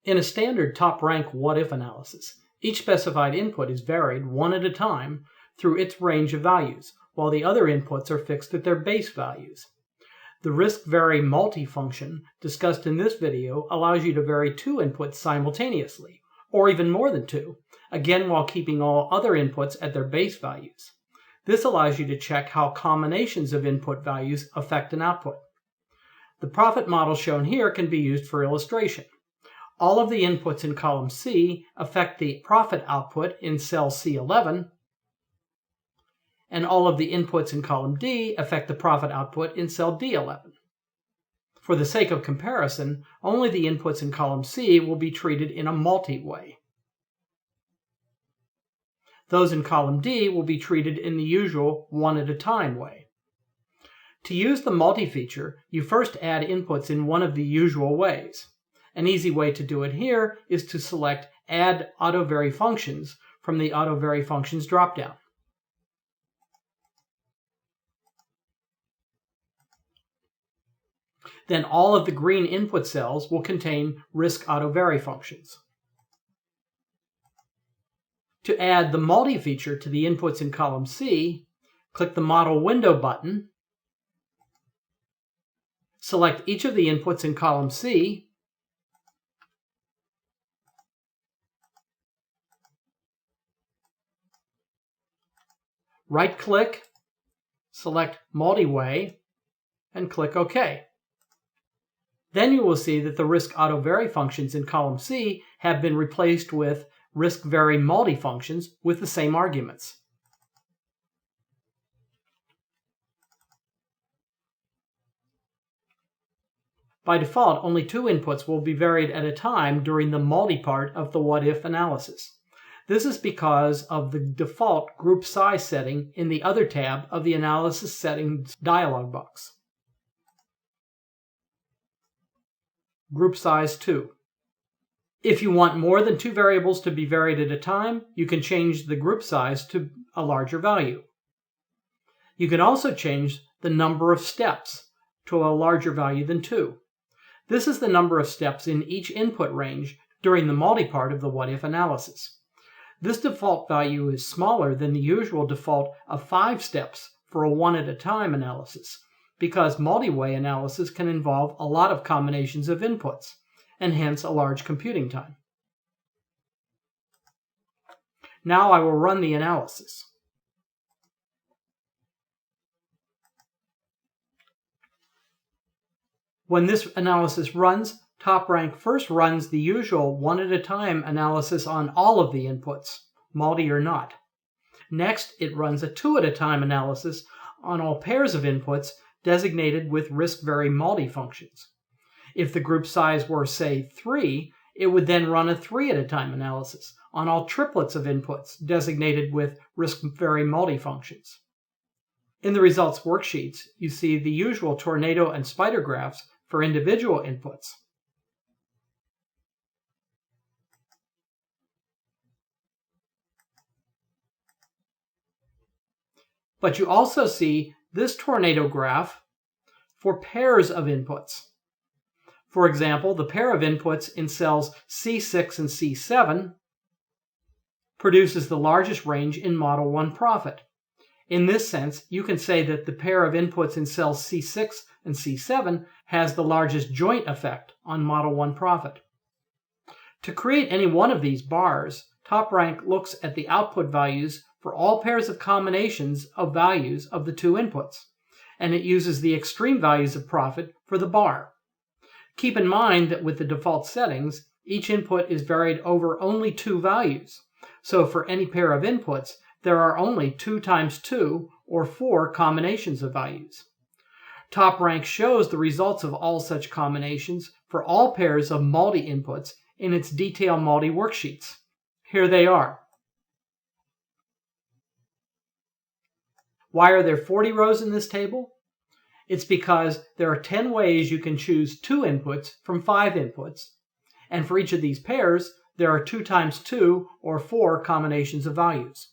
In a standard top-rank what-if analysis, each specified input is varied one at a time through its range of values, while the other inputs are fixed at their base values. The RiskVary function discussed in this video allows you to vary two inputs simultaneously, or even more than two, again while keeping all other inputs at their base values. This allows you to check how combinations of input values affect an output. The profit model shown here can be used for illustration. All of the inputs in column C affect the profit output in cell C11, and all of the inputs in column D affect the profit output in cell D11. For the sake of comparison, only the inputs in column C will be treated in a multi-way. Those in column D will be treated in the usual one-at-a-time way. To use the multi-feature, you first add inputs in one of the usual ways. An easy way to do it here is to select Add Autovery Functions from the Autovery Functions dropdown. Then all of the green input cells will contain RiskAutovery functions. To add the multi-feature to the inputs in column C, click the Model Window button, select each of the inputs in column C, right-click, select Multi-Way, and click OK. Then you will see that the RiskAutovery functions in column C have been replaced with RiskVary multi-functions with the same arguments. By default, only two inputs will be varied at a time during the multi part of the what-if analysis. This is because of the default group size setting in the Other tab of the Analysis Settings dialog box. Group size 2. If you want more than two variables to be varied at a time, you can change the group size to a larger value. You can also change the number of steps to a larger value than 2. This is the number of steps in each input range during the multi-part of the what-if analysis. This default value is smaller than the usual default of 5 steps for a one-at-a-time analysis, because multi-way analysis can involve a lot of combinations of inputs, and hence a large computing time. Now I will run the analysis. When this analysis runs, TopRank first runs the usual one-at-a-time analysis on all of the inputs, multi or not. Next, it runs a two-at-a-time analysis on all pairs of inputs designated with RiskVary multi-functions. If the group size were, say, 3, it would then run a three-at-a-time analysis on all triplets of inputs designated with RiskVary multi-functions. In the results worksheets, you see the usual tornado and spider graphs for individual inputs. But you also see this tornado graph for pairs of inputs. For example, the pair of inputs in cells C6 and C7 produces the largest range in Model 1 profit. In this sense, you can say that the pair of inputs in cells C6 and C7 has the largest joint effect on Model 1 profit. To create any one of these bars, TopRank looks at the output values for all pairs of combinations of values of the two inputs, and it uses the extreme values of profit for the bar. Keep in mind that with the default settings, each input is varied over only 2 values. So for any pair of inputs, there are only 2 times 2 or 4 combinations of values. TopRank shows the results of all such combinations for all pairs of multi-inputs in its detail multi worksheets. Here they are. Why are there 40 rows in this table? It's because there are 10 ways you can choose 2 inputs from 5 inputs, and for each of these pairs, there are 2 times 2 or 4 combinations of values.